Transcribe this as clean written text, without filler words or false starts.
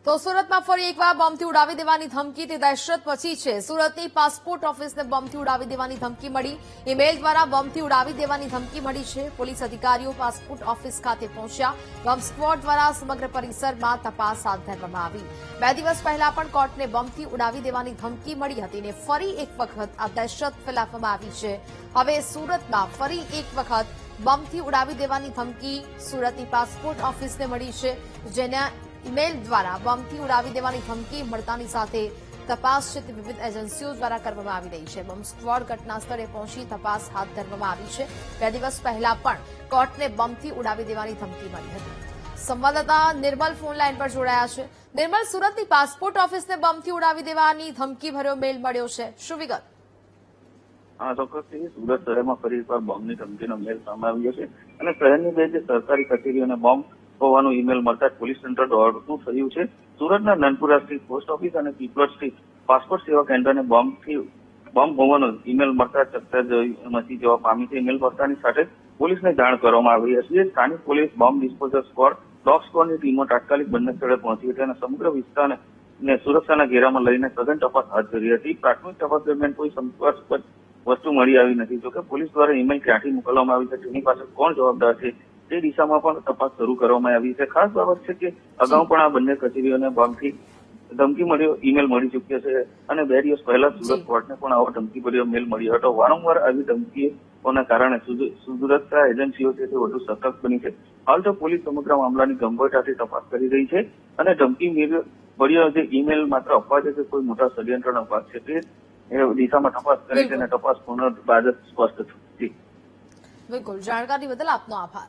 તો સુરતમાં ફરી એકવાર બોમ્બથી ઉડાવી દેવાની ધમકીથી દહેશત મચી છે। સુરતની પાસપોર્ટ ઓફિસને બોમ્બથી ઉડાવી દેવાની ધમકી મળી। ઈમેલ દ્વારા બોમ્બથી ઉડાવી દેવાની ધમકી મળી છે। પોલીસ અધિકારીઓ પાસપોર્ટ ઓફિસ ખાતે પહોંચ્યા। બોમ્બ સ્ક્વોડ દ્વારા સમગ્ર પરિસરમાં તપાસ હાથ ધરવામાં આવી। 2 દિવસ પહેલા પણ કોર્ટને બોમ્બથી ઉડાવી દેવાની ધમકી મળી હતી ને ફરી એક વખત આ દહેશત ફેલાવવામાં આવી છે। હવે સુરતમાં ફરી એક વખત બોમ્બથી ઉડાવી દેવાની ધમકી સુરતની પાસપોર્ટ ઓફિસને મળી છે, જેના ઈમેલ દ્વારા બોમ્બથી ઉડાવી દેવાની ધમકી મળતાની સાથે તપાસ છે તે વિવિધ એજન્સીઓ દ્વારા કરવામાં આવી રહી છે। બોમ્બ સ્ક્વોડ ઘટના સ્થળે પહોંચી તપાસ હાથ ધરવામાં આવી છે। 2 દિવસ પહેલા પણ કોર્ટને બોમ્બથી ઉડાવી દેવાની ધમકી મળી હતી। સંવાદદાતા નિર્મલ ફોન લાઈન પર જોડાયા છે। નિર્મલ, સુરતની પાસપોર્ટ ઓફિસને બોમ્બથી ઉડાવી દેવાની ધમકી ભર્યો મેલ મળ્યો છે, શું વિગત? હા, ચોક્કસથી સુરત શહેરમાં ફરી એકવાર બોમ્બની ધમકીનો મેલ સામે આવ્યો છે અને શહેરની 2 જે સરકારી કચેરીઓને બોમ્બ હોવાનું ઈમેલ મળતા પોલીસ તંત્ર દોડતું થયું છે। સુરતના નનપુરા સ્થિત પોસ્ટ ઓફિસ અને પીપલોદ સ્થિત પાસપોર્ટ સેવા કેન્દ્રને બોમ્બ હોવાનો ઈમેલ મળતા ચકચાર મચી જવા પામી છે। ઈમેલ મળતાની સાથે પોલીસને જાણ કરવામાં આવી હતી। સ્થાનિક police, bomb disposal squad, dog સ્ક્વોડની ટીમો તાત્કાલિક બંને સ્થળે પહોંચી હતી અને સમગ્ર વિસ્તારને સુરક્ષાના ઘેરામાં લઈને સઘન તપાસ હાથ ધરી હતી। પ્રાથમિક તપાસ દરમિયાન કોઈ શંકાસ્પદ વસ્તુ મળી આવી નથી। જોકે પોલીસ દ્વારા ઈમેલ ક્યાંથી મોકલવામાં આવી છે, તેની પાછળ કોણ જવાબદાર છે તે દિશામાં પણ તપાસ શરૂ કરવામાં આવી છે। ખાસ બાબત છે કે અગાઉ પણ આ બંને કચેરીઓને બોમ્બથી ધમકી મળ્યો ઈમેલ મળી ચૂક્યો છે અને 2 દિવસ પહેલા સુરત કોર્ટને પણ આવો ધમકી ભર્યો મેલ મળ્યો હતો। વારંવાર આવી ધમકીઓના કારણે સુરક્ષા એજન્સીઓ છે તે વધુ સતર્ક બની છે। હાલ તો પોલીસ સમગ્ર મામલાની ગંભીરતાથી તપાસ કરી રહી છે અને ધમકી ભર્યો જે ઈમેલ માત્ર અફવા છે કે કોઈ મોટા ષડયંત્રનો ભાગ છે તે દિશામાં તપાસ કરી છે અને તપાસ પૂર્ણ બાદ સ્પષ્ટ થશે। બિલકુલ, જાણકારી બદલ આપનો આભાર।